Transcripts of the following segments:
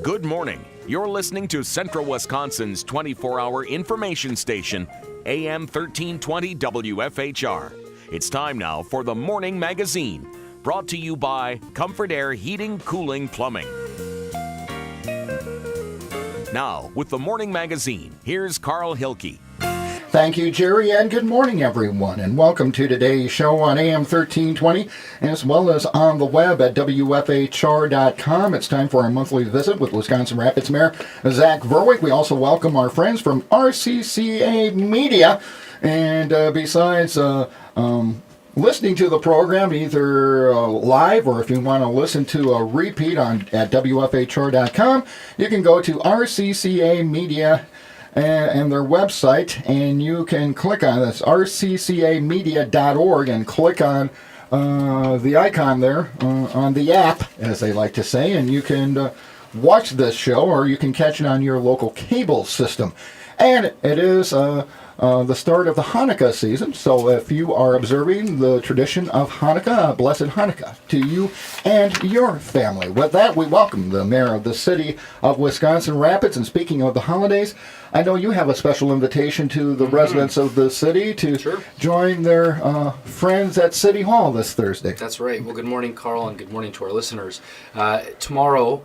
Good morning. You're listening to Central Wisconsin's 24-hour information station, AM 1320 WFHR. It's time now for the Morning Magazine, brought to you by Comfort Air Heating, Cooling, Plumbing. Now, with the Morning Magazine, here's Carl Hilke. Thank you, Jerry, and good morning, everyone, and welcome to today's show on AM 1320, as well as on the web at WFHR.com. It's time for our monthly visit with Wisconsin Rapids Mayor Zach Vruwink. We also welcome our friends from RCCA Media, and besides listening to the program either live or if you want to listen to a repeat at WFHR.com, you can go to RCCA Media and their website, and you can click on this, rccamedia.org, and click on the icon there on the app, as they like to say, and you can watch this show, or you can catch it on your local cable system. And it is the start of the Hanukkah season, so if you are observing the tradition of Hanukkah, blessed Hanukkah to you and your family. With that, we welcome the mayor of the city of Wisconsin Rapids. And speaking of the holidays, I know you have a special invitation to the residents of the city to join their friends at City Hall this Thursday. That's right. Well, good morning, Carl, and good morning to our listeners. Tomorrow,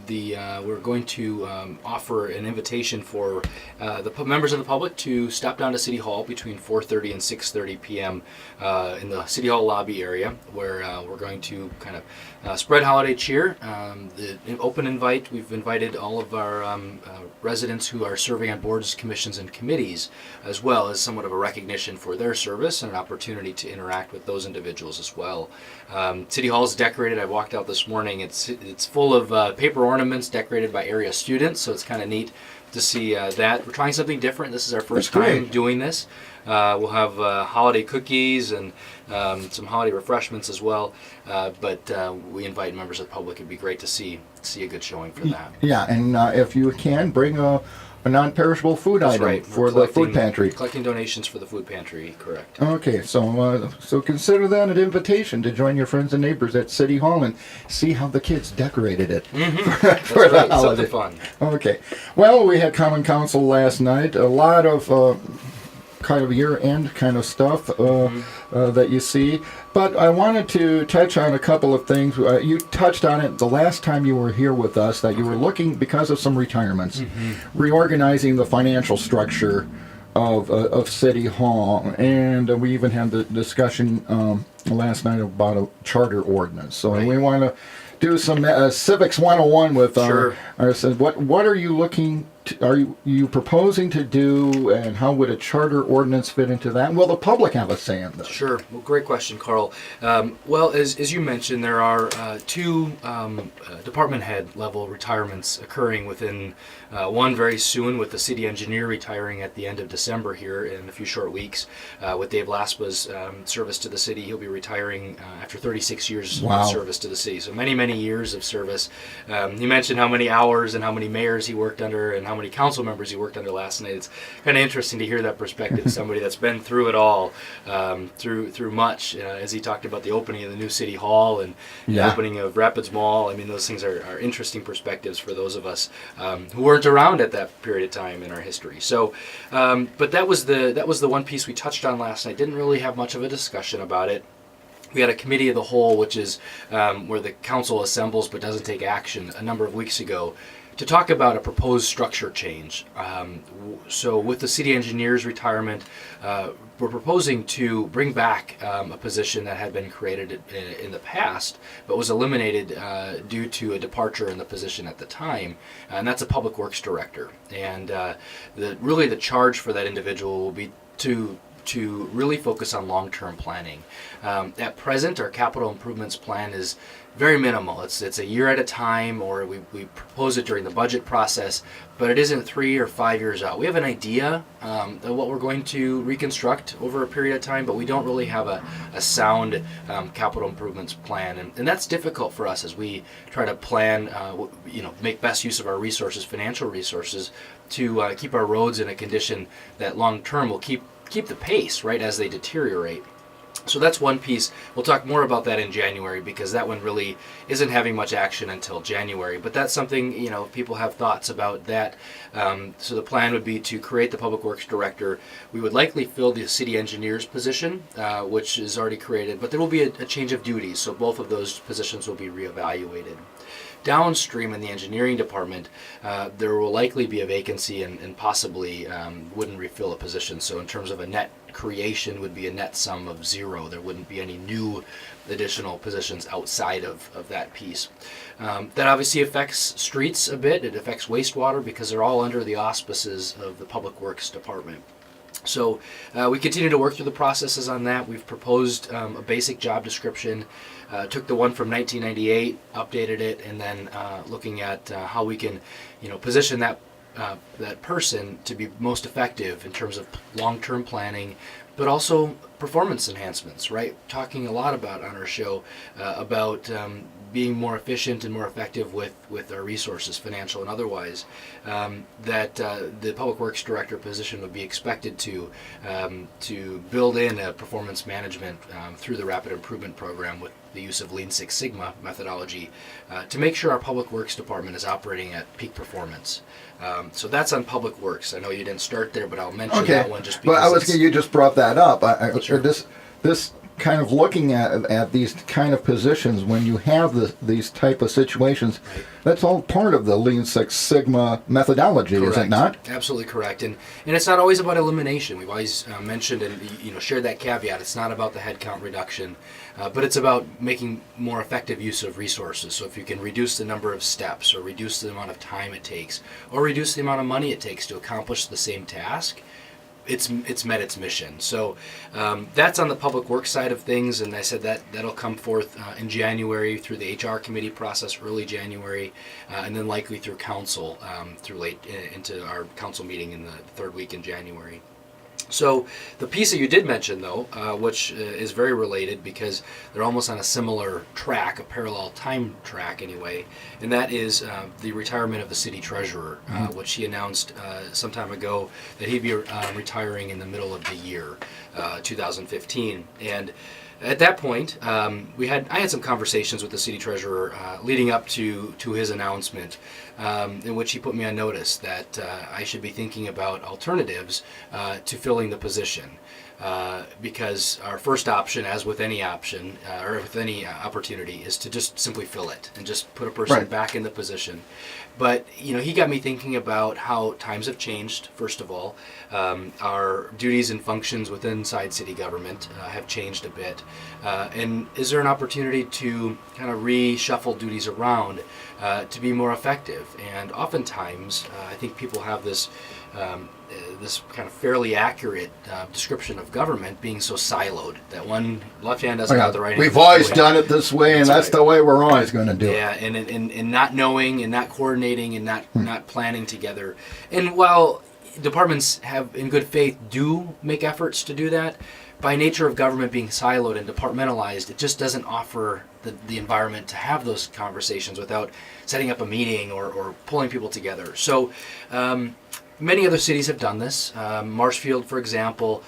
we're going to offer an invitation for the members of the public to stop down to City Hall between 4:30 and 6:30 p.m. In the City Hall lobby area, where we're going to kind of spread holiday cheer. The open invite, we've invited all of our residents who are serving on boards, commissions, and committees, as well as somewhat of a recognition for their service and an opportunity to interact with those individuals as well. City Hall is decorated. I walked out this morning. It's full of paper ornaments decorated by area students, so it's kind of neat to see that. We're trying something different. This is our first time doing this. We'll have holiday cookies and some holiday refreshments as well. But we invite members of the public. It'd be great to see a good showing for that. Yeah, and if you can, bring a non-perishable food item for the food pantry. Collecting donations for the food pantry, correct. Okay, so consider that an invitation to join your friends and neighbors at City Hall and see how the kids decorated it for the holiday. Something fun. Okay, well, we had Common Council last night. A lot of kind of year-end kind of stuff that you see. But I wanted to touch on a couple of things. You touched on it the last time you were here with us, that you were looking, because of some retirements, reorganizing the financial structure of City Hall. And we even had the discussion last night about a charter ordinance. So we want to do some Civics 101 with our what are you looking to, are you proposing to do, and how would a charter ordinance fit into that? And will the public have a say in this? Sure. Well, great question, Carl. Well, as you mentioned, there are two department head level retirements occurring within one very soon, with the city engineer retiring at the end of December here in a few short weeks. With Dave Laspa's service to the city, he'll be retiring after 36 years of service to the city. So many years of service. He mentioned how many hours and how many mayors he worked under and how many council members he worked under last night. It's kind of interesting to hear that perspective, somebody that's been through it all, through much. As he talked about the opening of the new City Hall and the opening of Rapids Mall. I mean, those things are interesting perspectives for those of us who weren't around at that period of time in our history. So, but that was the one piece we touched on last night. Didn't really have much of a discussion about it. We had a committee of the whole, which is where the council assembles but doesn't take action, a number of weeks ago, to talk about a proposed structure change. So with the city engineer's retirement, we're proposing to bring back a position that had been created in the past, but was eliminated due to a departure in the position at the time, and that's a public works director. And really the charge for that individual will be to really focus on long-term planning. At present, our capital improvements plan is very minimal. It's a year at a time, or we propose it during the budget process, but it isn't 3 or 5 years out. We have an idea of what we're going to reconstruct over a period of time, but we don't really have a sound capital improvements plan, and that's difficult for us as we try to plan, make best use of our resources, financial resources, to keep our roads in a condition that long-term will keep the pace, right, as they deteriorate. So that's one piece. We'll talk more about that in January because that one really isn't having much action until January. But that's something, if people have thoughts about that. So the plan would be to create the Public Works Director. We would likely fill the city engineer's position, which is already created, but there will be a change of duties. So both of those positions will be reevaluated. Downstream in the engineering department, there will likely be a vacancy and possibly wouldn't refill a position. So in terms of a net creation would be a net sum of 0. There wouldn't be any new additional positions outside of that piece. That obviously affects streets a bit. It affects wastewater because they're all under the auspices of the Public Works Department. So we continue to work through the processes on that. We've proposed a basic job description, took the one from 1998, updated it, and then looking at how we can, position that person to be most effective in terms of long-term planning, but also performance enhancements, right? Talking a lot about on our show about being more efficient and more effective with our resources, financial and otherwise, that the Public Works Director position would be expected to build in a performance management through the Rapid Improvement Program with the use of Lean Six Sigma methodology to make sure our Public Works Department is operating at peak performance. So that's on Public Works. I know you didn't start there, but I'll mention that one just because. But you just brought that up. Sure. This kind of looking at these kind of positions when you have these type of situations, right. That's all part of the Lean Six Sigma methodology, Correct. Is it not? Absolutely correct. And it's not always about elimination. We've always mentioned and shared that caveat. It's not about the headcount reduction, but it's about making more effective use of resources. So if you can reduce the number of steps or reduce the amount of time it takes or reduce the amount of money it takes to accomplish the same task, it's met its mission. So that's on the public works side of things, and I said that'll come forth in January through the HR committee process, early January, and then likely through council through late into our council meeting in the third week in January. So the piece that you did mention, though, which is very related because they're almost on a similar track, a parallel time track anyway, and that is the retirement of the city treasurer, which he announced some time ago that he'd be retiring in the middle of the year, 2015. And at that point, I had some conversations with the city treasurer leading up to his announcement, in which he put me on notice that I should be thinking about alternatives to filling the position. Because our first option, as with any option or with any opportunity, is to just simply fill it and just put a person back in the position. But he got me thinking about how times have changed. First of all, our duties and functions within inside city government have changed a bit. And is there an opportunity to kind of reshuffle duties around to be more effective? And oftentimes, I think people have this kind of fairly accurate description of government being so siloed that one left hand doesn't have the right hand. We've always done it this way, and that's the way we're always going to do it. Yeah, and not knowing and not coordinating and not planning together. And while departments have, in good faith, do make efforts to do that, by nature of government being siloed and departmentalized, it just doesn't offer the environment to have those conversations without setting up a meeting or pulling people together. So many other cities have done this. Marshfield, for example,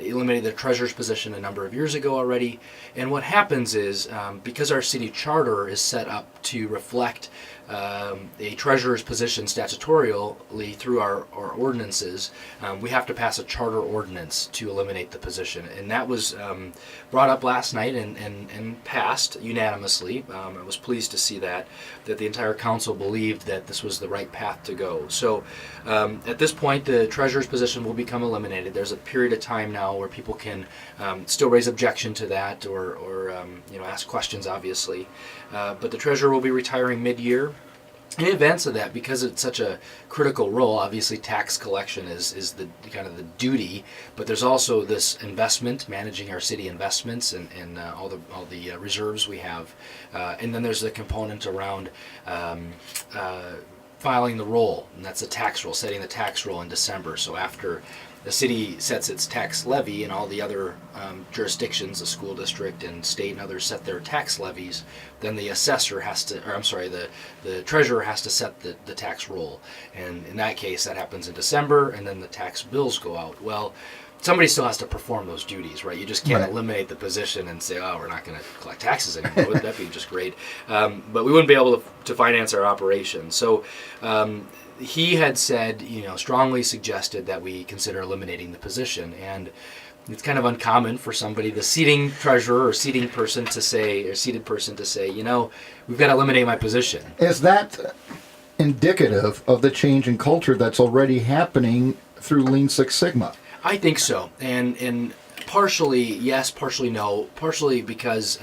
eliminated their treasurer's position a number of years ago already. And what happens is, because our city charter is set up to reflect a treasurer's position statutorily through our ordinances, we have to pass a charter ordinance to eliminate the position. And that was brought up last night and passed unanimously. I was pleased to see that the entire council believed that this was the right path to go. So at this point, the treasurer's position will become eliminated. There's a period of time now where people can still raise objection to that or ask questions, obviously. But the treasurer will be retiring mid-year. In advance of that, because it's such a critical role, obviously tax collection is the kind of the duty, but there's also this investment, managing our city investments and all the reserves we have, and then there's the component around filing the roll, and that's the tax roll, setting the tax roll in December. So after the city sets its tax levy and all the other jurisdictions, the school district and state and others set their tax levies, then the assessor has to, the treasurer has to set the tax roll. And in that case, that happens in December, and then the tax bills go out. Well, somebody still has to perform those duties, right? You just can't Right. eliminate the position and say, oh, we're not going to collect taxes anymore. Wouldn't that be just great? But we wouldn't be able to finance our operation. So he had said, strongly suggested that we consider eliminating the position. And it's kind of uncommon for somebody, the seating treasurer or seated person to say, we've got to eliminate my position. Is that indicative of the change in culture that's already happening through Lean Six Sigma? I think so, and partially yes, partially no. Partially because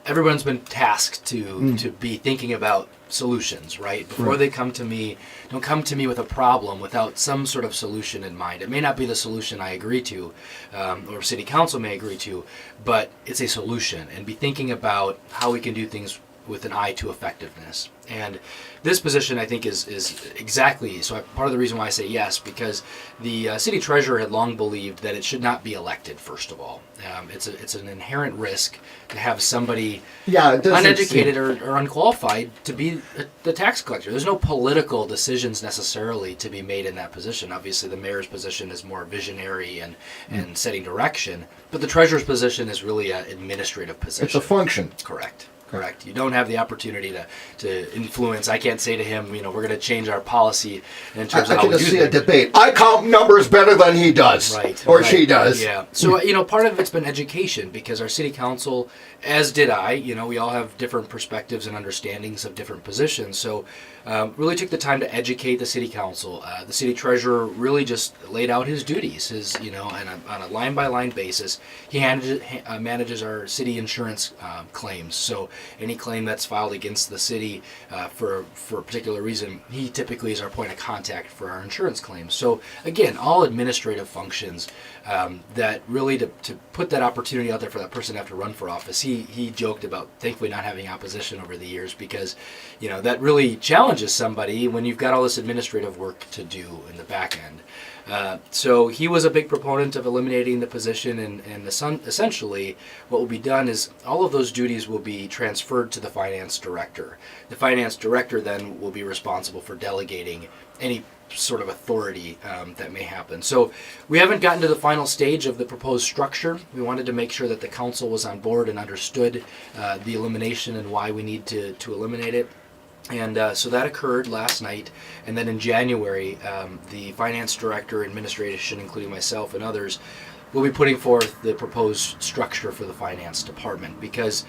everyone's been tasked to be thinking about solutions, right? Before they come to me, don't come to me with a problem without some sort of solution in mind. It may not be the solution I agree to, or City Council may agree to, but it's a solution, and be thinking about how we can do things with an eye to effectiveness. And this position, I think, is exactly, so part of the reason why I say yes, because the city treasurer had long believed that it should not be elected, first of all. It's an inherent risk to have somebody uneducated or unqualified to be the tax collector. There's no political decisions necessarily to be made in that position. Obviously, the mayor's position is more visionary and setting direction, but the treasurer's position is really an administrative position. It's a function. Correct. You don't have the opportunity to influence. I can't say to him, we're going to change our policy in terms of how we do I can see things. a debate. I count numbers better than he does. Right. Or she does. Yeah. So, part of it's been education, because our city council, as did I, we all have different perspectives and understandings of different positions. So, really took the time to educate the city council. The city treasurer really just laid out his duties, and on a line-by-line basis. He manages our city insurance claims. So any claim that's filed against the city for a particular reason, he typically is our point of contact for our insurance claims. So again, all administrative functions that really to put that opportunity out there for that person to have to run for office. He joked about thankfully not having opposition over the years, because that really challenges somebody when you've got all this administrative work to do in the back end. So he was a big proponent of eliminating the position, and essentially what will be done is all of those duties will be transferred to the finance director. The finance director then will be responsible for delegating any sort of authority that may happen. So we haven't gotten to the final stage of the proposed structure. We wanted to make sure that the council was on board and understood the elimination and why we need to eliminate it. And so that occurred last night, and then in January, the finance director, administration, including myself and others, will be putting forth the proposed structure for the finance department, because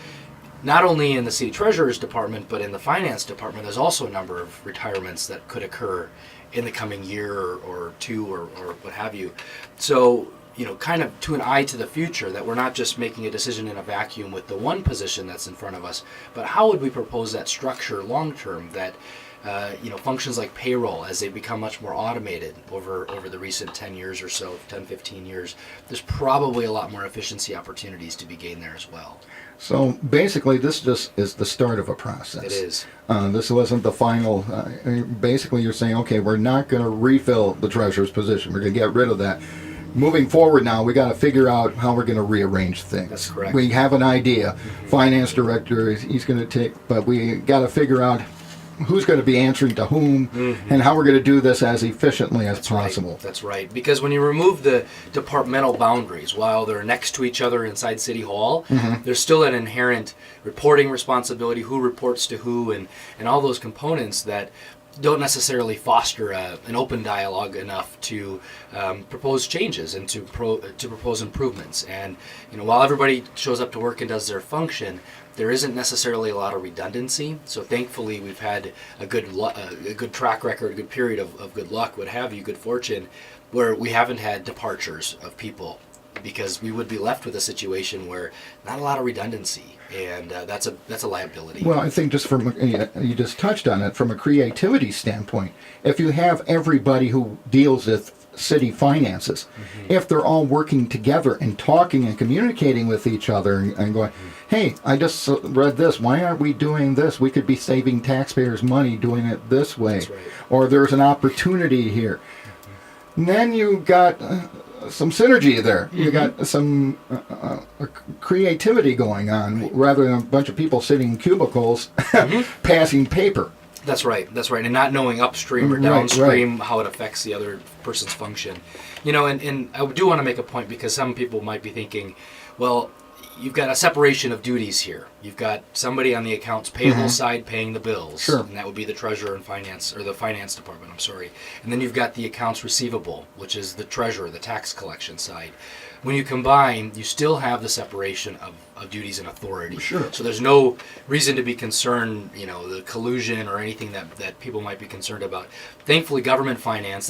not only in the city treasurer's department, but in the finance department, there's also a number of retirements that could occur in the coming year or two or what have you. So, kind of to an eye to the future, that we're not just making a decision in a vacuum with the one position that's in front of us, but how would we propose that structure long term that functions like payroll, as they become much more automated over the recent 10 years or so, 10, 15 years, there's probably a lot more efficiency opportunities to be gained there as well. So basically, this just is the start of a process. It is. This wasn't the final. Basically, you're saying, okay, we're not going to refill the treasurer's position. We're going to get rid of that. Moving forward now, we got to figure out how we're going to rearrange things. That's correct. We have an idea. Finance director, he's going to take, but we got to figure out who's going to be answering to whom, and how we're going to do this as efficiently as possible. Right. That's right. Because when you remove the departmental boundaries, while they're next to each other inside City Hall, there's still an inherent reporting responsibility, who reports to who, and all those components that don't necessarily foster an open dialogue enough to propose changes and to propose improvements. And while everybody shows up to work and does their function, there isn't necessarily a lot of redundancy. So thankfully, we've had a good track record, a good period of good luck, what have you, good fortune, where we haven't had departures of people, because we would be left with a situation where not a lot of redundancy, and that's a liability. Well, I think just you just touched on it, from a creativity standpoint, if you have everybody who deals with city finances, if they're all working together and talking and communicating with each other and going, hey, I just read this, why aren't we doing this? We could be saving taxpayers money doing it this way. That's right. Or there's an opportunity here. And then you got some synergy there. You got some creativity going on, rather than a bunch of people sitting in cubicles passing paper. That's right, and not knowing upstream or Right, downstream how it affects the other person's function. And I do want to make a point, because some people might be thinking, well, you've got a separation of duties here. You've got somebody on the accounts payable side paying the bills, Sure. and that would be the treasurer and finance, or the finance department, I'm sorry. And then you've got the accounts receivable, which is the treasurer, the tax collection side. When you combine, you still have the separation of duties and authority. Sure. So there's no reason to be concerned, the collusion or anything that people might be concerned about. Thankfully, government finance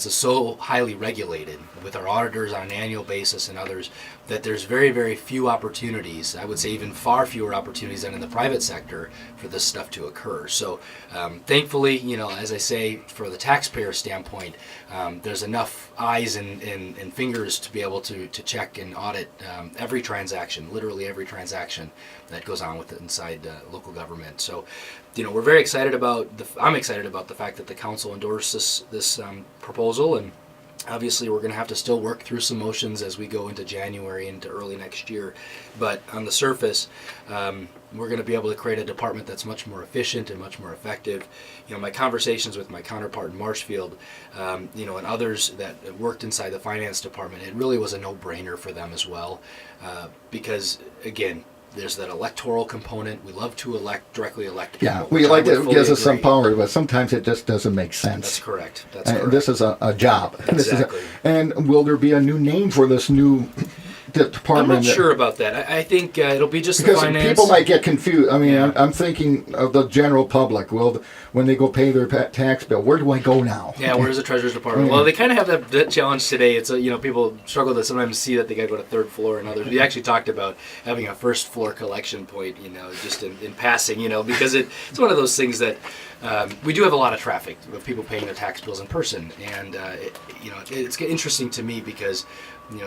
is so highly regulated with our auditors on an annual basis and others, that there's very, very few opportunities, I would say even far fewer opportunities than in the private sector, for this stuff to occur. So thankfully, as I say, for the taxpayer standpoint, there's enough eyes and fingers to be able to check and audit every transaction, literally every transaction that goes on with it inside local government. So, we're very excited I'm excited about the fact that the council endorsed this proposal, and obviously we're going to have to still work through some motions as we go into January into early next year. But on the surface, we're going to be able to create a department that's much more efficient and much more effective. My conversations with my counterpart in Marshfield, and others that worked inside the finance department, it really was a no-brainer for them as well, because again, there's that electoral component. We love to directly elect people. Yeah, we like it. It gives us some power, but sometimes it just doesn't make sense. That's correct. This is a job. Exactly. And will there be a new name for this new department? I'm not sure about that. I think it'll be just because the finance. people might get confused. I mean, Yeah. I'm thinking of the general public. Well, when they go pay their tax bill, where do I go now? Yeah, where's the treasurer's department? Well, they kind of have that challenge today. It's people struggle to sometimes see that they got to go to third floor and others. We actually talked about having a first floor collection point, just in passing, because it's one of those things that we do have a lot of traffic of people paying their tax bills in person, and it's interesting to me because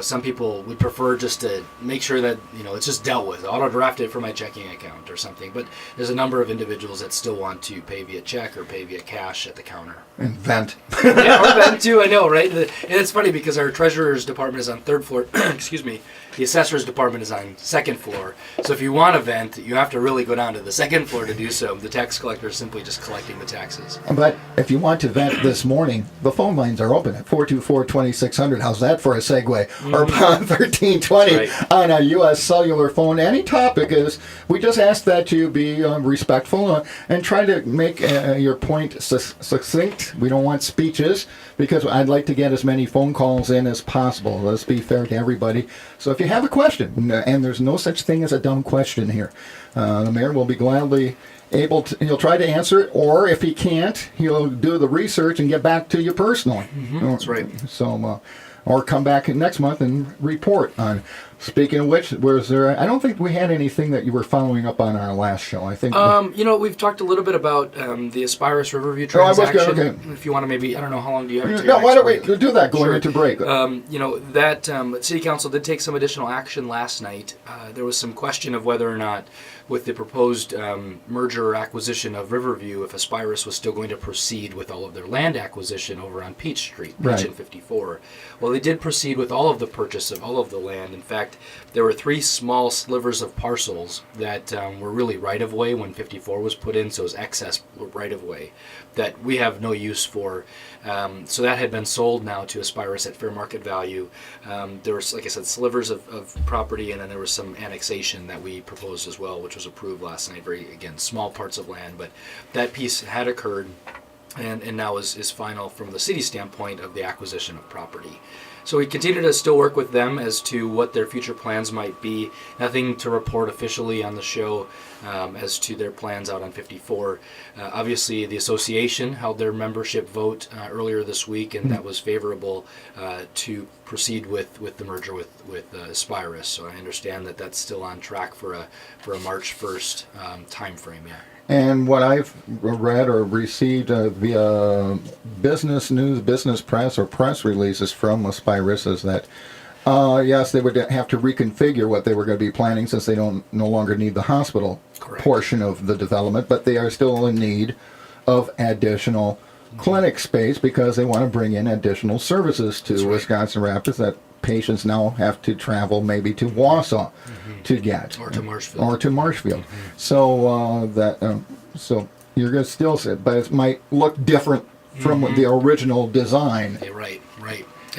some people would prefer just to make sure that it's just dealt with, auto draft it from my checking account or something. But there's a number of individuals that still want to pay via check or pay via cash at the counter. And vent. Yeah, or vent too. I know, right? And it's funny because our treasurer's department is on third floor. Excuse me. The assessor's department is on second floor. So if you want to vent, you have to really go down to the second floor to do so. The tax collector is simply just collecting the taxes. But if you want to vent this morning, the phone lines are open at 424-2600. How's that for a segue? Or pound 1320 Right. on a U.S. cellular phone. Any topic is, we just ask that you be respectful and try to make your point succinct. We don't want speeches, because I'd like to get as many phone calls in as possible. Let's be fair to everybody. So if you have a question, and there's no such thing as a dumb question here, the mayor will be gladly able to, he'll try to answer it, or if he can't, he'll do the research and get back to you personally. That's right. So, or come back next month and report on. Speaking of which, was there? I don't think we had anything that you were following up on our last show. I think. We've talked a little bit about the Aspirus Riverview transaction. Oh, I was good. Okay. If you want to maybe, I don't know, how long do you have to? No, why don't we do that going into break? That City Council did take some additional action last night. There was some question of whether or not, with the proposed merger or acquisition of Riverview, if Aspirus was still going to proceed with all of their land acquisition over on Peach Street, Peach and 54. Well, they did proceed with all of the purchase of all of the land. In fact, there were 3 small slivers of parcels that were really right-of-way when 54 was put in, so it was excess right-of-way that we have no use for. So that had been sold now to Aspirus at fair market value. There was, like I said, slivers of property, and then there was some annexation that we proposed as well, which was approved last night. Very, again, small parts of land, but that piece had occurred and now is final from the city standpoint of the acquisition of property. So we continue to still work with them as to what their future plans might be. Nothing to report officially on the show as to their plans out on 54. Obviously, the association held their membership vote earlier this week, and that was favorable to proceed with the merger with Aspirus. So I understand that that's still on track for a March 1st time frame. Yeah. And what I've read or received via business news, business press, or press releases from Aspirus is that, yes, they would have to reconfigure what they were going to be planning, since they no longer need the hospital portion of the development, but they are still in need of additional clinic space, because they want to bring in additional services to Wisconsin Rapids that patients now have to travel maybe to Wausau to get. Or to Marshfield. So you're going to still sit, but it might look different from the original design. Yeah, right.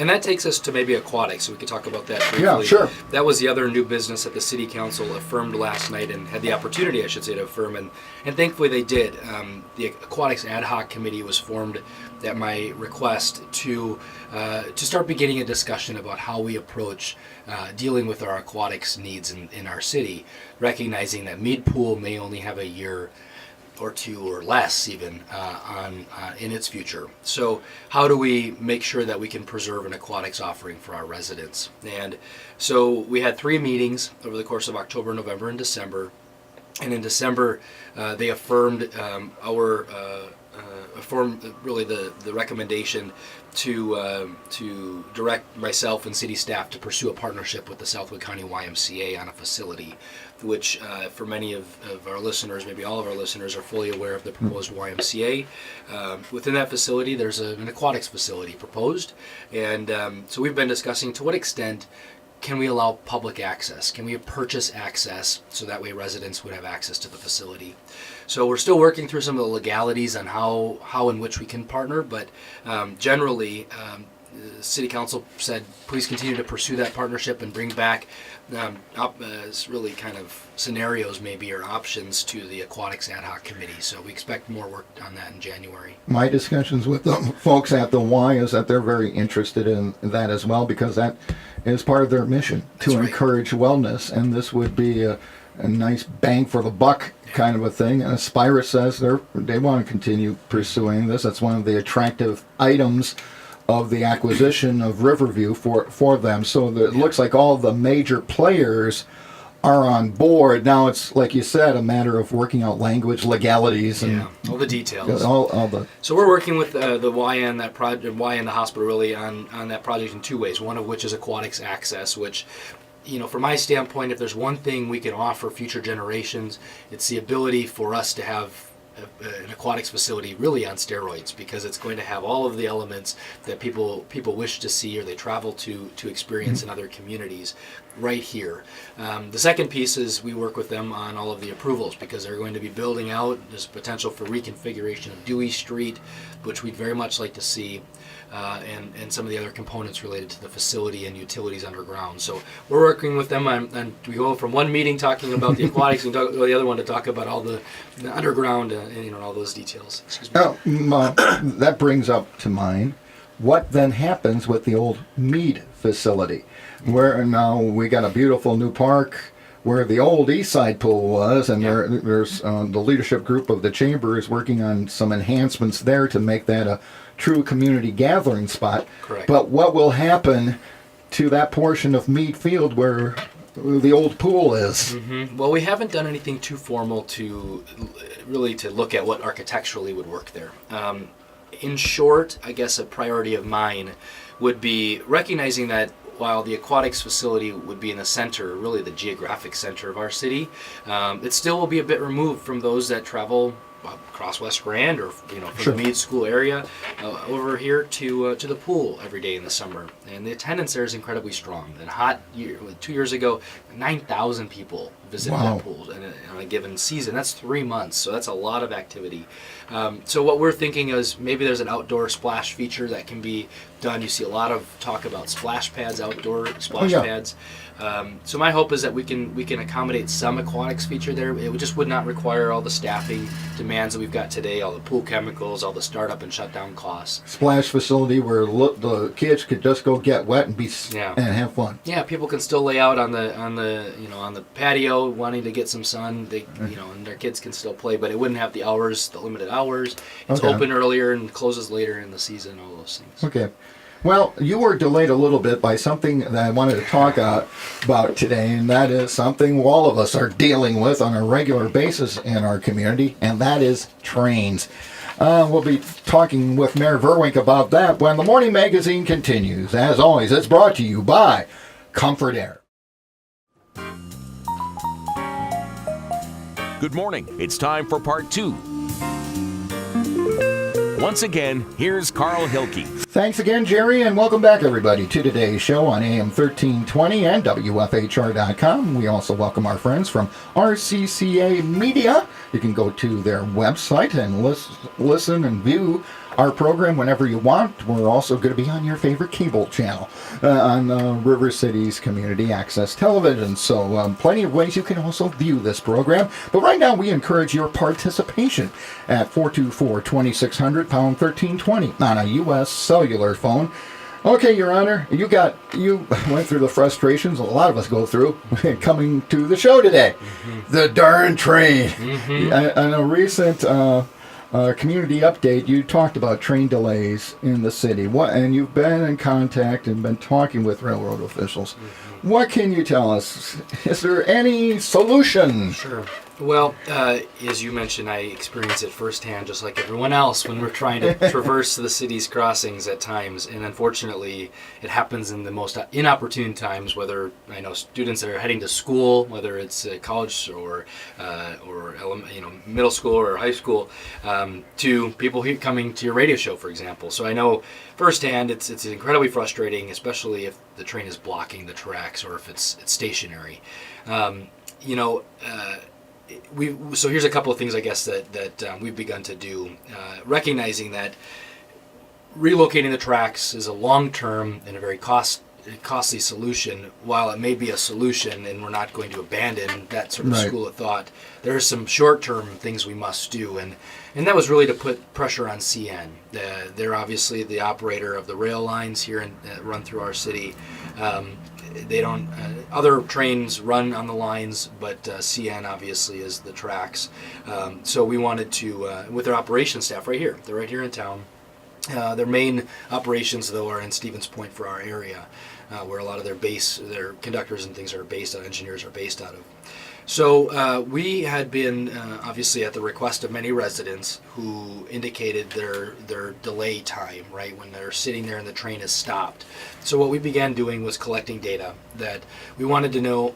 And that takes us to maybe aquatics, so we could talk about that briefly. Yeah, sure. That was the other new business that the City Council affirmed last night, and had the opportunity, I should say, to affirm, and thankfully they did. The Aquatics Ad Hoc Committee was formed at my request to start beginning a discussion about how we approach dealing with our aquatics needs in our city, recognizing that Mead Pool may only have a year or two or less even in its future. So how do we make sure that we can preserve an aquatics offering for our residents? And so we had 3 meetings over the course of October, November, and December. And in December, they affirmed really the recommendation to direct myself and city staff to pursue a partnership with the Southwood County YMCA on a facility, which for many of our listeners, maybe all of our listeners, are fully aware of the proposed YMCA. Within that facility, there's an aquatics facility proposed, and so we've been discussing to what extent can we allow public access? Can we purchase access so that way residents would have access to the facility? So we're still working through some of the legalities on how in which we can partner, but generally, the City Council said, please continue to pursue that partnership and bring back really kind of scenarios maybe or options to the Aquatics Ad Hoc Committee. So we expect more work on that in January. My discussions with the folks at the Y is that they're very interested in that as well, because that is part of their mission to encourage wellness, and this would be a nice bang for the buck kind of a thing. And Aspirus says they want to continue pursuing this. That's one of the attractive items of the acquisition of Riverview for them. So it looks like all the major players are on board. Now it's, like you said, a matter of working out language, legalities, and all the details. So we're working with the Y and that project, Y and the hospital really on that project in 2 ways. One of which is aquatics access, which, from my standpoint, if there's one thing we can offer future generations, it's the ability for us to have an aquatics facility really on steroids, because it's going to have all of the elements that people wish to see or they travel to experience in other communities right here. The second piece is we work with them on all of the approvals, because they're going to be building out. There's potential for reconfiguration of Dewey Street, which we'd very much like to see, and some of the other components related to the facility and utilities underground. So we're working with them and we go from one meeting talking about the aquatics and go to the other one to talk about all the underground and all those details. Excuse me. Now, that brings up to mind, what then happens with the old Mead facility, where now we got a beautiful new park where the old East Side pool was, and there's the leadership group of the chamber is working on some enhancements there to make that a true community gathering spot. Correct. But what will happen to that portion of Mead Field where the old pool is? Mm-hmm. Well, we haven't done anything too formal to look at what architecturally would work there. In short, I guess a priority of mine would be recognizing that while the aquatics facility would be in the center, really the geographic center of our city, it still will be a bit removed from those that travel across West Grand or from the Mead School area over here to the pool every day in the summer. And the attendance there is incredibly strong. And 2 years ago, 9,000 people visited that pool on a given season. That's 3 months, so that's a lot of activity. So what we're thinking is maybe there's an outdoor splash feature that can be done. You see a lot of talk about splash pads, outdoor splash pads. So my hope is that we can accommodate some aquatics feature there. It just would not require all the staffing demands that we've got today, all the pool chemicals, all the startup and shutdown costs. Splash facility where the kids could just go get wet and and have fun. Yeah, people can still lay out on the patio wanting to get some sun. They and their kids can still play, but it wouldn't have the limited hours. It's open earlier and closes later in the season. All those things. Okay. Well, you were delayed a little bit by something that I wanted to talk about today, and that is something all of us are dealing with on a regular basis in our community, and that is trains. We'll be talking with Mayor Vruwink about that when the Morning Magazine continues. As always, it's brought to you by Comfort Air. Good morning. It's time for part 2. Once again, here's Carl Hilke. Thanks again, Jerry, and welcome back, everybody, to today's show on AM 1320 and WFHR.com. We also welcome our friends from RCCA Media. You can go to their website and listen and view our program whenever you want. We're also going to be on your favorite cable channel on River Cities Community Access Television. So plenty of ways you can also view this program. But right now we encourage your participation at 424-2600, pound 1320 on a U.S. cellular phone. Okay, Your Honor, you went through the frustrations a lot of us go through coming to the show today. Mm-hmm. The darn train. Mm-hmm. On a recent community update, you talked about train delays in the city. And you've been in contact and been talking with railroad officials. Mm-hmm. What can you tell us? Is there any solution? Sure. Well, as you mentioned, I experience it firsthand, just like everyone else, when we're trying to traverse the city's crossings at times. And unfortunately, it happens in the most inopportune times, whether I know students that are heading to school, whether it's college or middle school or high school, to people coming to your radio show, for example. So I know firsthand it's incredibly frustrating, especially if the train is blocking the tracks or if it's stationary. So here's a couple of things, I guess, that we've begun to do, recognizing that relocating the tracks is a long-term and a very costly solution. While it may be a solution and we're not going to abandon that sort of school of thought, there are some short-term things we must do, and that was really to put pressure on CN. They're obviously the operator of the rail lines here that run through our city. They don't. Other trains run on the lines, but CN obviously is the tracks. So we wanted to, with their operations staff right here. They're right here in town. Their main operations, though, are in Stevens Point for our area, where a lot of their conductors and things are based out. Engineers are based out of. So we had been obviously at the request of many residents who indicated their delay time, right, when they're sitting there and the train is stopped. So what we began doing was collecting data that we wanted to know,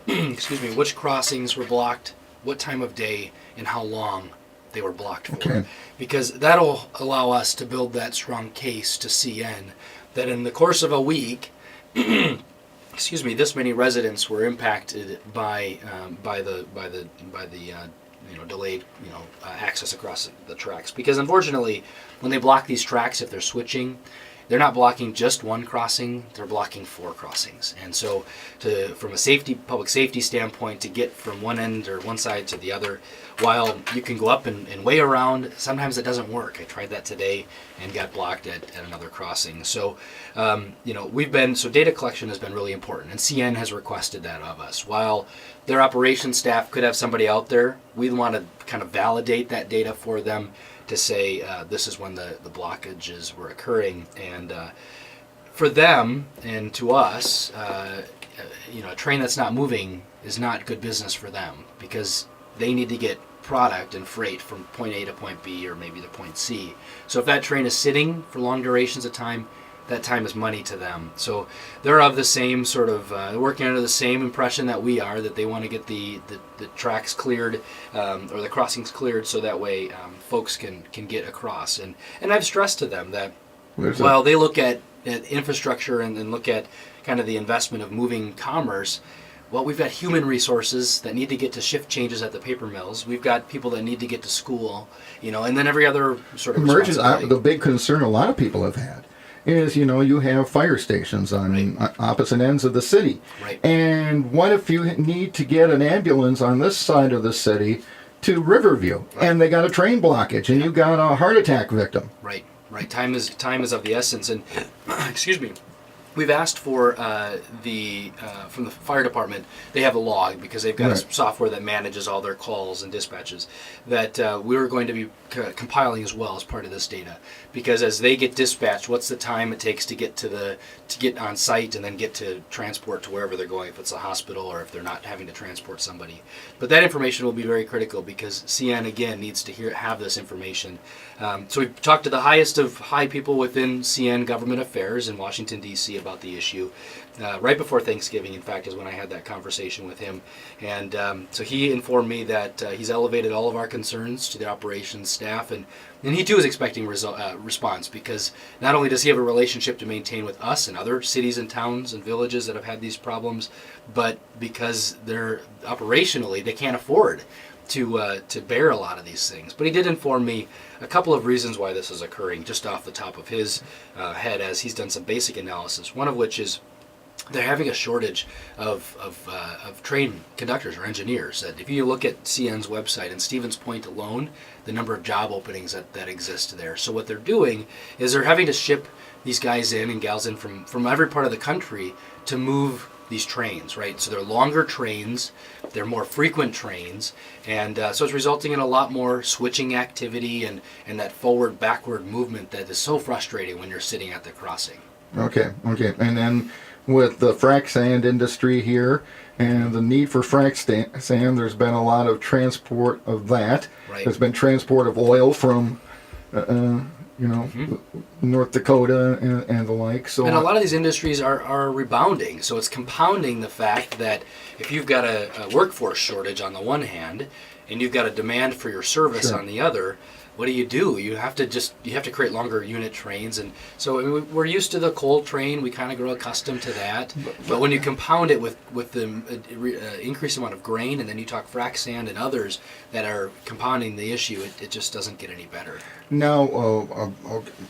which crossings were blocked, what time of day, and how long they were blocked for. Okay. Because that'll allow us to build that strong case to CN that in the course of a week, this many residents were impacted by the delayed access across the tracks. Because unfortunately, when they block these tracks, if they're switching, they're not blocking just one crossing; they're blocking 4 crossings. And so, from a public safety standpoint, to get from one end or one side to the other, while you can go up and way around, sometimes it doesn't work. I tried that today and got blocked at another crossing. So, data collection has been really important, and CN has requested that of us. While their operations staff could have somebody out there, we want to kind of validate that data for them to say this is when the blockages were occurring. And for them and to us, a train that's not moving is not good business for them, because they need to get product and freight from point A to point B or maybe to point C. So if that train is sitting for long durations of time, that time is money to them. So they're of the same sort of, working under the same impression that we are, that they want to get the tracks cleared or the crossings cleared so that way folks can get across. And I've stressed to them that while they look at infrastructure and look at kind of the investment of moving commerce, well, we've got human resources that need to get to shift changes at the paper mills. We've got people that need to get to school, and then every other sort of the big concern a lot of people have had is, you have fire stations on opposite ends of the city. Right. And what if you need to get an ambulance on this side of the city to Riverview, and they got a train blockage, and you got a heart attack victim? Right. Time is of the essence. And, we've asked for from the fire department, they have a log because they've got a software that manages all their calls and dispatches, that we're going to be compiling as well as part of this data. Because as they get dispatched, what's the time it takes to get on site and then get to transport to wherever they're going, if it's a hospital or if they're not having to transport somebody. But that information will be very critical because CN, again, needs to have this information. So we've talked to the highest of high people within CN government affairs in Washington, D.C. about about the issue. Right before Thanksgiving, in fact, is when I had that conversation with him. And so he informed me that he's elevated all of our concerns to the operations staff, and he too is expecting response, because not only does he have a relationship to maintain with us and other cities and towns and villages that have had these problems, but because they're operationally, they can't afford to bear a lot of these things. But he did inform me a couple of reasons why this is occurring just off the top of his head, as he's done some basic analysis, one of which is they're having a shortage of trained conductors or engineers. That if you look at CN's website and Stevens Point alone, the number of job openings that exist there. So what they're doing is they're having to ship these guys in and gals in from every part of the country to move these trains, right? So they're longer trains, they're more frequent trains, and so it's resulting in a lot more switching activity and that forward-backward movement that is so frustrating when you're sitting at the crossing. Okay. And then with the frac sand industry here and the need for frac sand, there's been a lot of transport of that. Right. There's been transport of oil from, North Dakota and the like. So, and a lot of these industries are rebounding. So it's compounding the fact that if you've got a workforce shortage on the one hand, and you've got a demand for your service on the other, what do? You have to create longer unit trains, and so we're used to the coal train. We kind of grow accustomed to that. But when you compound it with the increased amount of grain, and then you talk frac sand and others that are compounding the issue, it just doesn't get any better. Now,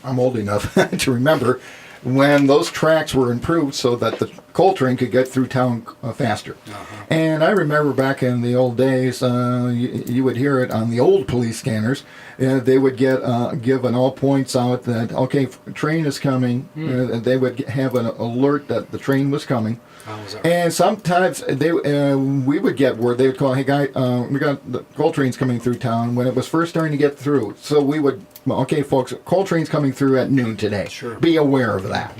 I'm old enough to remember when those tracks were improved so that the coal train could get through town faster. Uh-huh. And I remember back in the old days, you would hear it on the old police scanners. They would give an all points out that, okay, train is coming. They would have an alert that the train was coming. And sometimes we would get word. They would call, hey, guy, we got the coal train's coming through town when it was first starting to get through. So we would, okay, folks, coal train's coming through at noon today. Sure. Be aware of that.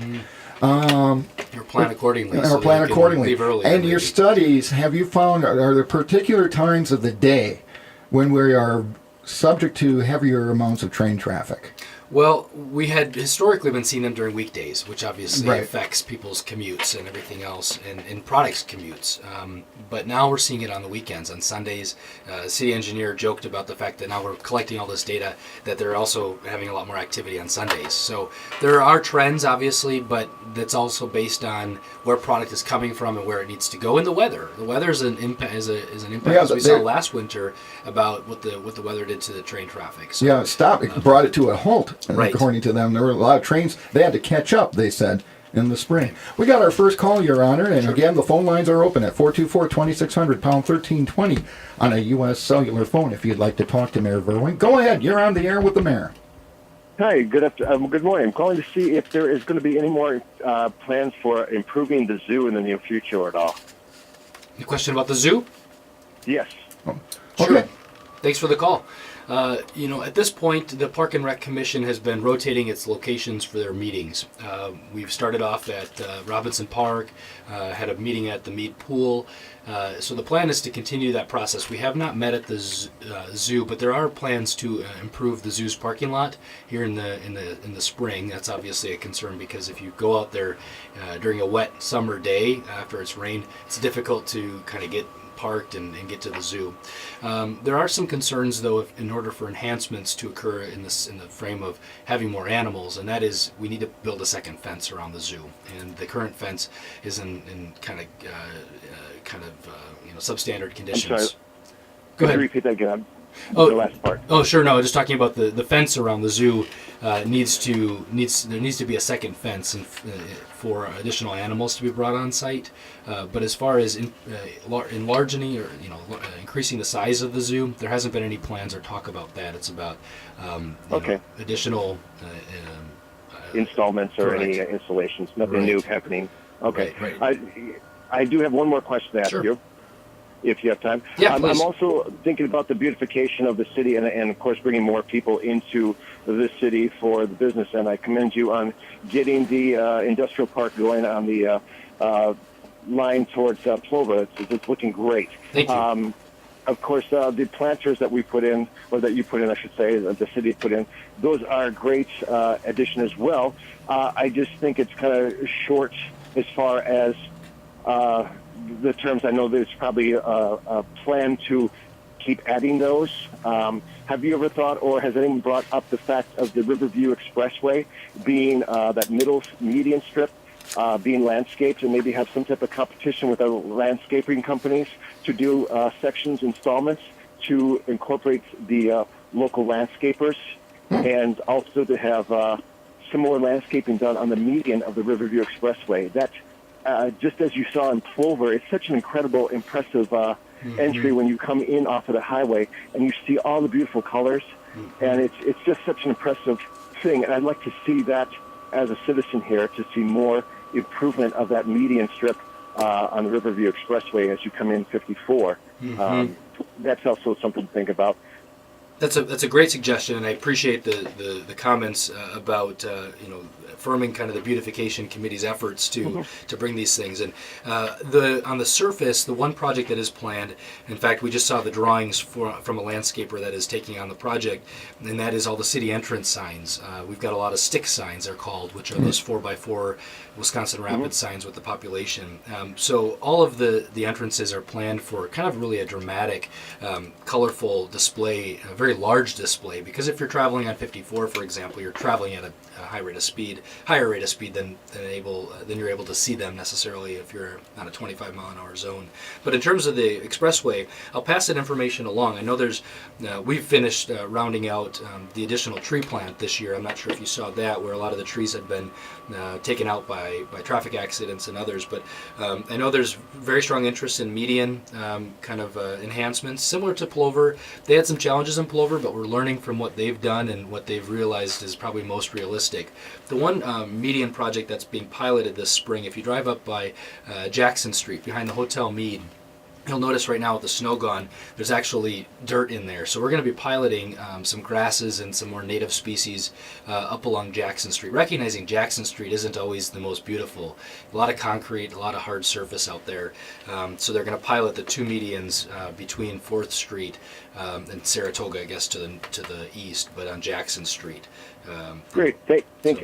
Or plan accordingly. Or plan accordingly. Leave early, and your studies, have you found, are there particular times of the day when we are subject to heavier amounts of train traffic? Well, we had historically been seeing them during weekdays, which obviously Right. affects people's commutes and everything else, and products commutes. But now we're seeing it on the weekends, on Sundays. City engineer joked about the fact that now we're collecting all this data, that they're also having a lot more activity on Sundays. So there are trends, obviously, but that's also based on where product is coming from and where it needs to go, and the weather. The weather is an impact, as we saw last winter about what the weather did to the train traffic. So, It brought it to a halt. Right. According to them, there were a lot of trains they had to catch up, they said, in the spring. We got our first call, Your Honor, and again, the phone lines are open at 424-2600, pound 1320 on a U.S. cellular phone if you'd like to talk to Mayor Vruwink. Go ahead, you're on the air with the mayor. Hi, good morning. I'm calling to see if there is going to be any more plans for improving the zoo in the near future at all. the question about the zoo? Yes. Sure. Okay. Thanks for the call. At this point, the Park and Rec Commission has been rotating its locations for their meetings. We've started off at Robinson Park, had a meeting at the Mead Pool. So the plan is to continue that process. We have not met at the zoo, but there are plans to improve the zoo's parking lot here in the spring. That's obviously a concern because if you go out there during a wet summer day after it's rained, it's difficult to kind of get parked and get to the zoo. There are some concerns, though, in order for enhancements to occur in the frame of having more animals, and that is we need to build a second fence around the zoo. And the current fence is in kind of substandard conditions. I'm sorry. Go ahead. Could you repeat that again? Oh, the last part. Oh, sure. No, just talking about the fence around the zoo. There needs to be a second fence for additional animals to be brought on site. But as far as enlarging or increasing the size of the zoo, there hasn't been any plans or talk about that. It's about additional installments or correct. any installations. Nothing Right. new happening. Okay. Right. I do have one more question to ask Sure. you, if you have time. Yeah, I'm please. also thinking about the beautification of the city and of course, bringing more people into the city for the business. And I commend you on getting the industrial park going on the line towards Plova. It's looking great. Thank you. of course, the planters that we put in, or that you put in, I should say, that the city put in, those are a great addition as well. I just think it's kind of short as far as the terms. I know there's probably a plan to keep adding those. Have you ever thought, or has anyone brought up the fact of the Riverview Expressway being that middle median strip being landscaped, and maybe have some type of competition with other landscaping companies to do sections installments to incorporate the local landscapers, and also to have similar landscaping done on the median of the Riverview Expressway? That, just as you saw in Plover, it's such an incredible, impressive entry when you come in off of the highway and you see all the beautiful colors, and it's just such an impressive thing. And I'd like to see that as a citizen here, to see more improvement of that median strip on the Riverview Expressway as you come in 54. That's also something to think about. That's a great suggestion, and I appreciate the comments about affirming kind of the beautification committee's efforts to bring these things. And on the surface, the one project that is planned, in fact, we just saw the drawings from a landscaper that is taking on the project, and that is all the city entrance signs. We've got a lot of stick signs, they're called, which are those 4x4 Wisconsin Rapids signs with the population. So all of the entrances are planned for kind of really a dramatic, colorful display, a very large display, because if you're traveling on 54, for example, you're traveling at a higher rate of speed than you're able to see them necessarily if you're on a 25 mile an hour zone. But in terms of the expressway, I'll pass that information along. I know we've finished rounding out the additional tree plant this year. I'm not sure if you saw that, where a lot of the trees had been taken out by traffic accidents and others. But I know there's very strong interest in median kind of enhancements, similar to Plover. They had some challenges in Plover, but we're learning from what they've done and what they've realized is probably most realistic. The one median project that's being piloted this spring, if you drive up by Jackson Street behind the Hotel Mead, you'll notice right now with the snow gone, there's actually dirt in there. So we're going to be piloting some grasses and some more native species up along Jackson Street, recognizing Jackson Street isn't always the most beautiful. A lot of concrete, a lot of hard surface out there. So they're going to pilot the two medians between 4th Street and Saratoga, I guess, to the east, but on Jackson Street. Great.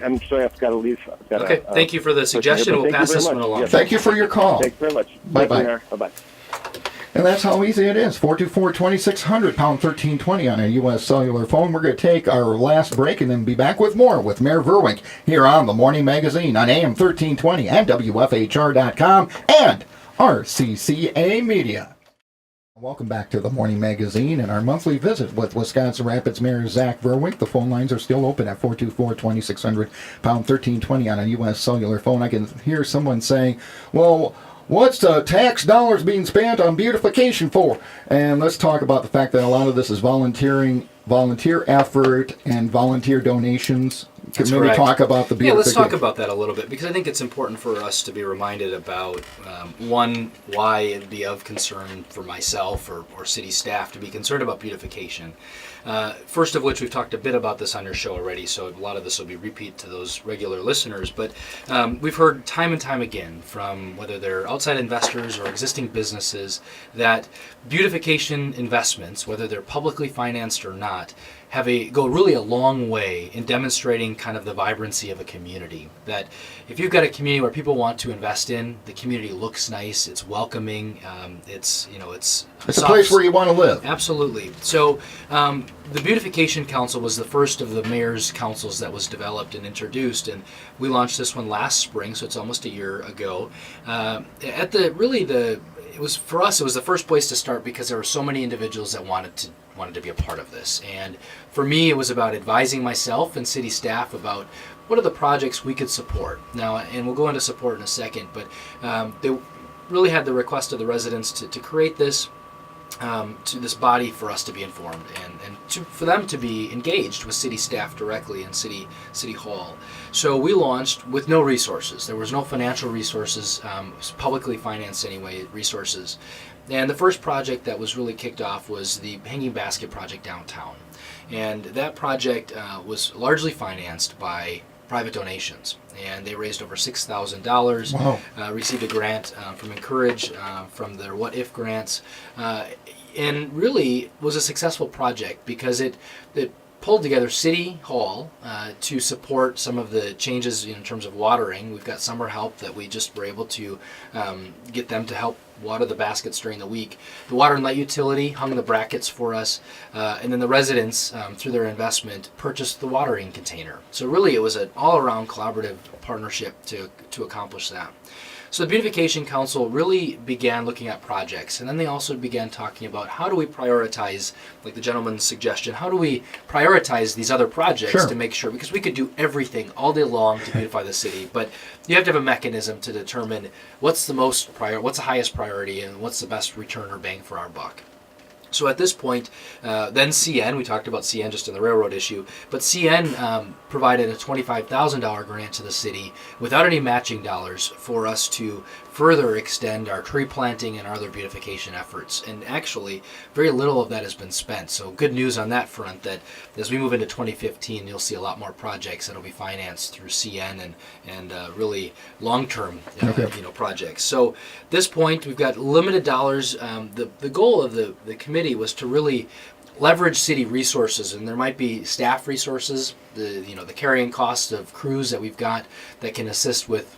I'm sorry, I've got to leave. Okay. Thank you for the suggestion. We'll pass this one along. Yes. Thank you for your call. Thanks very much. Bye-bye. Bye-bye. And that's how easy it is. 424-2600, pound 1320 on a U.S. cellular phone. We're going to take our last break and then be back with more with Mayor Vruwink here on the Morning Magazine on AM 1320 and WFHR.com and RCCA Media. Welcome back to the Morning Magazine and our monthly visit with Wisconsin Rapids Mayor Zach Vruwink. The phone lines are still open at 424-2600, pound 1320 on a U.S. cellular phone. I can hear someone saying, well, what's the tax dollars being spent on beautification for? And let's talk about the fact that a lot of this is volunteer effort and volunteer donations. That's maybe correct. Talk about the beautification. Yeah, let's talk about that a little bit, because I think it's important for us to be reminded about, one, why it'd be of concern for myself or city staff to be concerned about beautification. First of which, we've talked a bit about this on your show already, so a lot of this will be repeat to those regular listeners. But we've heard time and time again from whether they're outside investors or existing businesses that beautification investments, whether they're publicly financed or not, go really a long way in demonstrating kind of the vibrancy of a community. That if you've got a community where people want to invest in, the community looks nice, it's welcoming, it's a place where you want to live. Absolutely. So the Beautification Council was the first of the mayor's councils that was developed and introduced, and we launched this one last spring, so it's almost a year ago. It was the first place to start because there were so many individuals that wanted to be a part of this. And for me, it was about advising myself and city staff about what are the projects we could support. Now, and we'll go into support in a second, but they really had the request of the residents to create this to this body for us to be informed and for them to be engaged with city staff directly in city hall. So we launched with no resources. There was no financial resources, publicly financed anyway, resources. And the first project that was really kicked off was the Hanging Basket project downtown. And that project was largely financed by private donations, and they raised over $6,000. Wow. Received a grant from Encourage, from their What If grants, and really was a successful project because it pulled together City Hall to support some of the changes in terms of watering. We've got summer help that we just were able to get them to help water the baskets during the week. The water and light utility hung the brackets for us, and then the residents, through their investment, purchased the watering container. So really it was an all-around collaborative partnership to accomplish that. So the Beautification Council really began looking at projects, and then they also began talking about how do we prioritize, like the gentleman's suggestion, how do we prioritize these other projects Sure. to make sure, because we could do everything all day long to beautify the city, but you have to have a mechanism to determine what's the highest priority and what's the best return or bang for our buck. So at this point, then CN, we talked about CN just in the railroad issue, but CN provided a $25,000 grant to the city without any matching dollars for us to further extend our tree planting and our other beautification efforts. And actually, very little of that has been spent. So good news on that front, that as we move into 2015, you'll see a lot more projects that will be financed through CN and really long-term projects. So at this point, we've got limited dollars. The goal of the committee was to really leverage city resources, and there might be staff resources, the carrying cost of crews that we've got that can assist with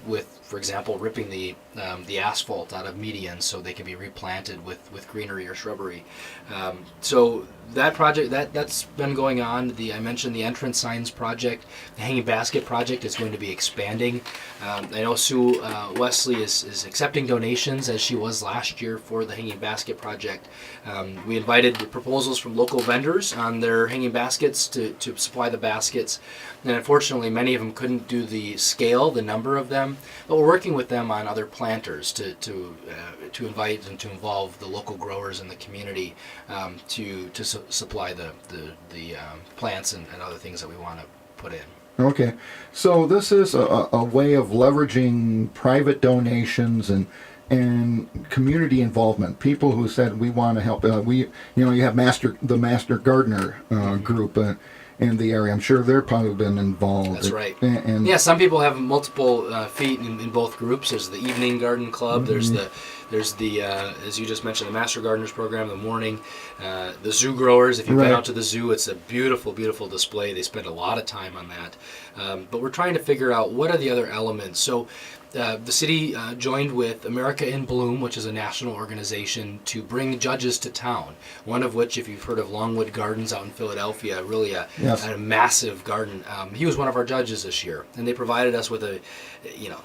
for example, ripping the asphalt out of medians so they can be replanted with greenery or shrubbery. So that project that's been going on. I mentioned the entrance signs project, the hanging basket project is going to be expanding. I know Sue Wesley is accepting donations as she was last year for the hanging basket project. We invited the proposals from local vendors on their hanging baskets to supply the baskets, and unfortunately many of them couldn't do the scale, the number of them, but we're working with them on other planters to invite and to involve the local growers in the community to supply the plants and other things that we want to put in. Okay, so this is a way of leveraging private donations and community involvement. People who said we want to help. You have the Master Gardener group in the area. I'm sure they've probably been involved. That's right. And yeah, some people have multiple feet in both groups. There's the Evening Garden Club. Mm-hmm. There's the as you just mentioned, the Master Gardeners program, the morning, the zoo growers. If you've Right. been out to the zoo, it's a beautiful, beautiful display. They spend a lot of time on that. But we're trying to figure out what are the other elements. So the city joined with America in Bloom, which is a national organization, to bring judges to town. One of which, if you've heard of Longwood Gardens out in Philadelphia, really a massive garden. He was one of our judges this year, and they provided us with a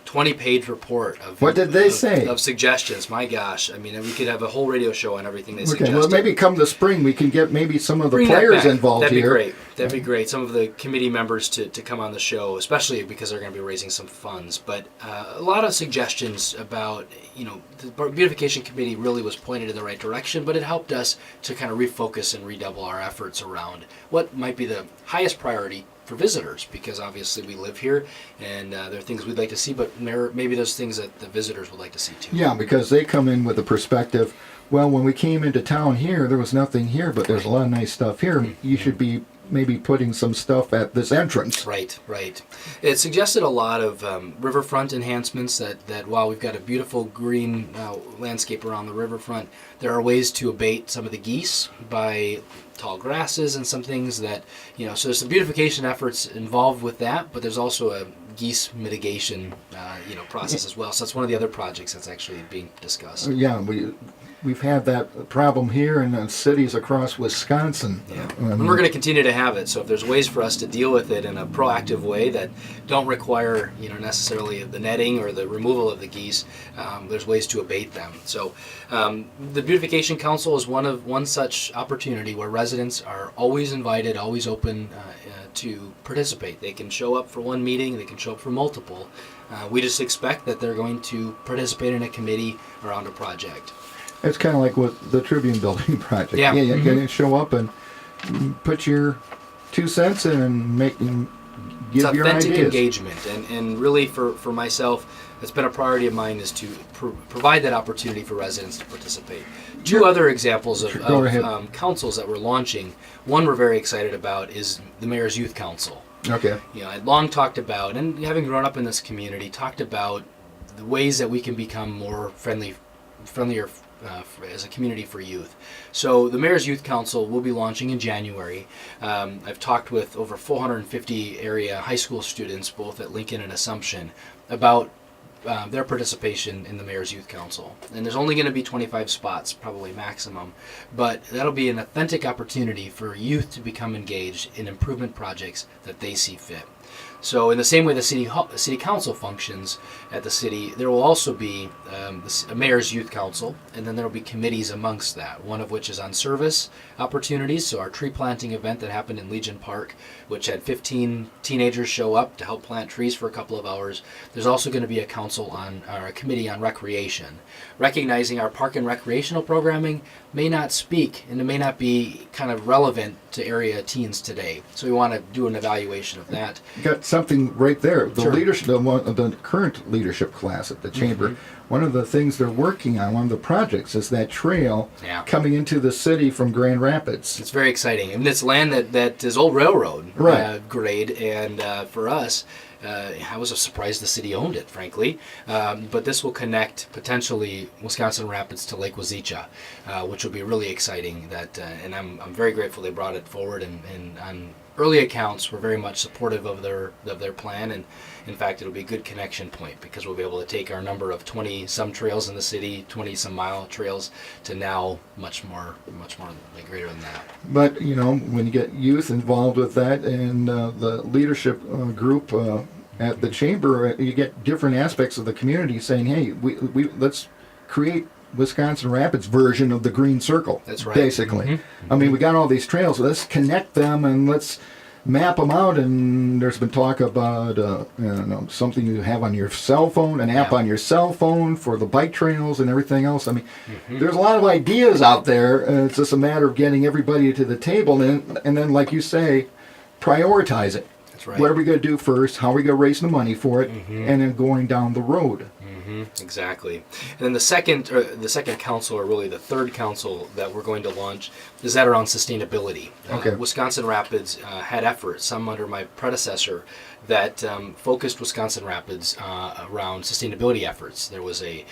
20-page report of what did they say? Of suggestions. My gosh, I mean, we could have a whole radio show on everything they suggested. Well, maybe come the spring we can get maybe some of the Bring that players back. involved That'd here. be great. That'd be great. Some of the committee members to come on the show, especially because they're going to be raising some funds. But a lot of suggestions about, the beautification committee really was pointed in the right direction, but it helped us to kind of refocus and redouble our efforts around what might be the highest priority for visitors, because obviously we live here and there are things we'd like to see, but maybe there's things that the visitors would like to see too. Yeah, because they come in with the perspective, well, when we came into town here, there was nothing here, but there's a lot of nice stuff here. Mm-hmm. You should be maybe putting some stuff at this entrance. Right. It suggested a lot of riverfront enhancements that while we've got a beautiful green landscape around the riverfront, there are ways to abate some of the geese by tall grasses and some things that, so there's some beautification efforts involved with that, but there's also a geese mitigation, process as well. So that's one of the other projects that's actually being discussed. Yeah, we've had that problem here in the cities across Wisconsin. Yeah, and we're going to continue to have it. So if there's ways for us to deal with it in a proactive way that don't require, necessarily the netting or the removal of the geese, there's ways to abate them. So the Beautification Council is one such opportunity where residents are always invited, always open to participate. They can show up for one meeting, they can show up for multiple. We just expect that they're going to participate in a committee around a project. It's kind of like with the Tribune Building project. Yeah. You can show up and put your 2 cents in and give your ideas. It's authentic engagement, and really for myself, it's been a priority of mine is to provide that opportunity for residents to participate. Two other examples of councils that we're launching. One we're very excited about is the Mayor's Youth Council. Okay. I'd long talked about, and having grown up in this community, talked about the ways that we can become more friendlier as a community for youth. So the Mayor's Youth Council will be launching in January. I've talked with over 450 area high school students, both at Lincoln and Assumption, about their participation in the Mayor's Youth Council. And there's only going to be 25 spots, probably maximum, but that'll be an authentic opportunity for youth to become engaged in improvement projects that they see fit. So in the same way the city council functions at the city, there will also be a mayor's youth council, and then there will be committees amongst that, one of which is on service opportunities. So our tree planting event that happened in Legion Park, which had 15 teenagers show up to help plant trees for a couple of hours. There's also going to be a committee on recreation, recognizing our park and recreational programming may not speak and it may not be kind of relevant to area teens today. So we want to do an evaluation of that. You got something right there. The Sure. leadership, the current leadership class at the chamber, one of the things they're working on, one of the projects, is that trail coming into the city from Grand Rapids. It's very exciting. And it's land that is old railroad grade, and for us, I was surprised the city owned it, frankly. But this will connect potentially Wisconsin Rapids to Lake Wazeecha, which will be really exciting. And I'm very grateful they brought it forward. And on early accounts, we're very much supportive of their plan. And in fact, it'll be a good connection point because we'll be able to take our number of 20-some trails in the city, 20-some mile trails, to now much more greater than that. But, when you get youth involved with that and the leadership group at the chamber, you get different aspects of the community saying, hey, we let's create Wisconsin Rapids version of the Green Circle. That's right. Basically. Mm-hmm. I mean, we got all these trails, so let's connect them and let's map them out. And there's been talk about something you have on your cell phone, an app on your cell phone for the bike trails and everything else. I mean, there's a lot of ideas out there. It's just a matter of getting everybody to the table and then, like you say, prioritize it. That's right. What are we going to do first? How are we going to raise the money for it? And then going down the road. Exactly. And then the second council, or really the third council that we're going to launch, is that around sustainability. Okay. Wisconsin Rapids had efforts, some under my predecessor, that focused Wisconsin Rapids around sustainability efforts. There was a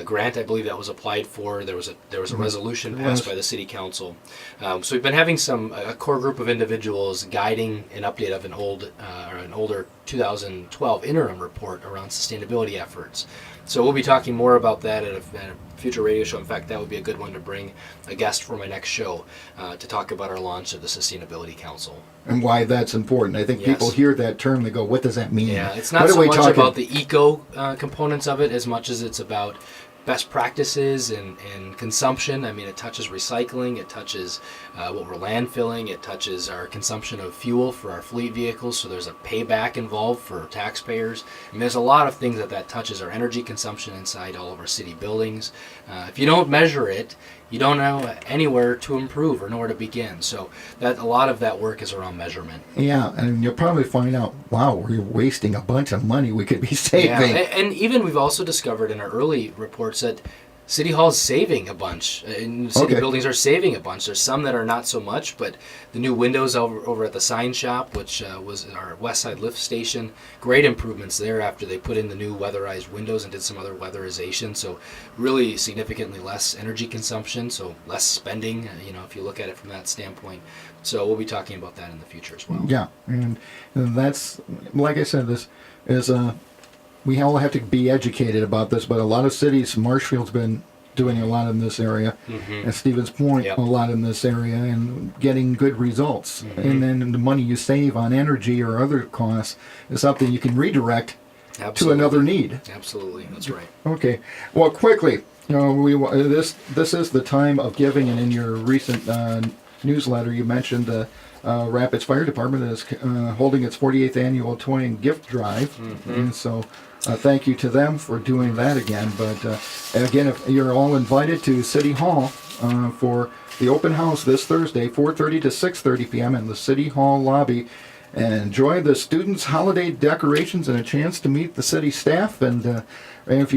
grant, I believe, that was applied for. There was a resolution passed by the city council. So we've been having a core group of individuals guiding an update of an older 2012 interim report around sustainability efforts. So we'll be talking more about that at a future radio show. In fact, that would be a good one to bring a guest for my next show to talk about our launch of the Sustainability Council. And why that's important. I think people hear that term, they go, what does that mean? Yeah, it's not so much about the eco components of it as much as it's about best practices and consumption. I mean, it touches recycling, it touches what we're landfilling, it touches our consumption of fuel for our fleet vehicles, so there's a payback involved for taxpayers. I mean, there's a lot of things that touches our energy consumption inside all of our city buildings. If you don't measure it, you don't know anywhere to improve or nowhere to begin. So that a lot of that work is around measurement. Yeah, and you'll probably find out, wow, we're wasting a bunch of money we could be saving. Yeah, and even we've also discovered in our early reports that City Hall is saving a bunch, and city buildings are saving a bunch. There's some that are not so much, but the new windows over at the sign shop, which was our West Side lift station, great improvements there after they put in the new weatherized windows and did some other weatherization. So really significantly less energy consumption, so less spending, if you look at it from that standpoint. So we'll be talking about that in the future as well. Yeah, and that's, like I said, this is we all have to be educated about this, but a lot of cities, Marshfield's been doing a lot in this area, and Stevens Point a lot in this area, and getting good results. And then the money you save on energy or other costs is something you can redirect to another need. Absolutely, that's right. Okay, well, quickly, this is the time of giving, and in your recent newsletter, you mentioned the Rapids Fire Department is holding its 48th annual toy and gift drive, and so thank you to them for doing that again. But again, if you're all invited to City Hall for the open house this Thursday, 4:30 to 6:30 p.m. in the City Hall lobby, and enjoy the students' holiday decorations and a chance to meet the city staff and if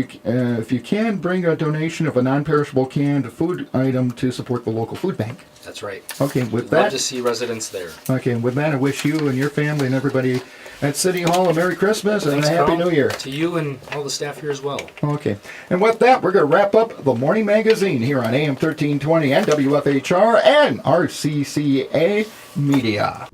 you can, bring a donation of a non-perishable canned food item to support the local food bank. That's right. Okay, with We'd that, love to see residents there. okay, with that, I wish you and your family and everybody at City Hall a Merry Christmas and Thanks, a Happy Carl. New Year. To you and all the staff here as well. Okay, and with that, we're going to wrap up the Morning Magazine here on AM 1320 and WFHR and RCCA Media.